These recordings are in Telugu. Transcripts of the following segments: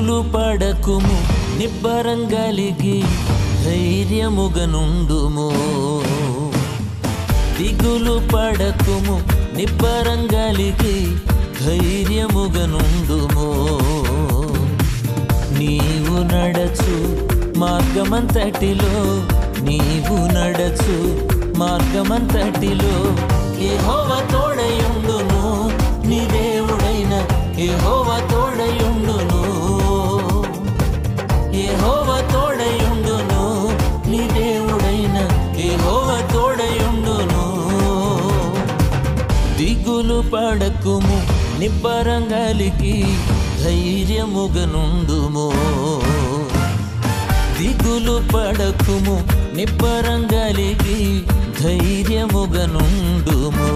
దిగులు పడకుము నిబ్బరంగలిగి ధైర్యముగనుండుము దిగులు పడకుము నిబ్బరంగలిగి ధైర్యముగనుండుము నీవు నడచు మార్గమంతటిలో నీవు నడచు మార్గమంతటిలో యెహోవా తోడయుండును నీ దేవుడైన యెహోవా తోడయుండును యెహోవా తోడయుండును నీ దేవుడైన యెహోవా తోడయుండును దిగులు పడకుము నిబ్బరంగలిగి ధైర్యముగనుండుము దిగులు పడకుము నిబ్బరంగలిగి ధైర్యముగనుండుము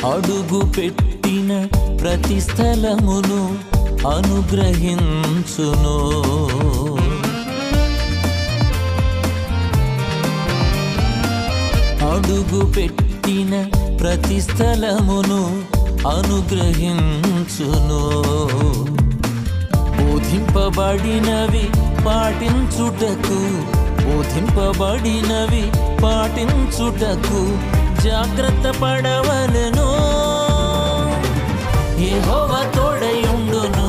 అడుగు పెట్టిన ప్రతి స్థలమును అనుగ్రహించును అడుగు పెట్టిన ప్రతి స్థలమును అనుగ్రహించును బోధింపబడినవి పాటించుటకు బోధింపబడినవి పాటించుటకు జాగ్రత్త పడవలెను యెహోవా తోడయుండును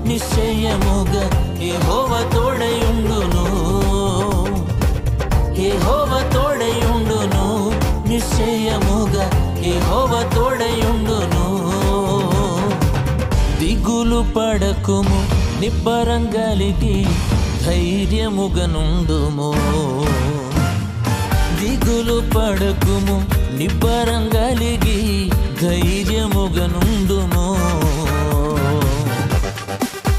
నిశ్చయముగా యెహోవా తోడయుండును యెహోవా తోడయుండును నిశ్చయముగా యెహోవా తోడయుండును దిగులు పడకుము నిబ్బరంగలిగి ధైర్యముగనుండుము దిగులు పడకుము నిబ్బరంగలిగి ధైర్యముగనుండుము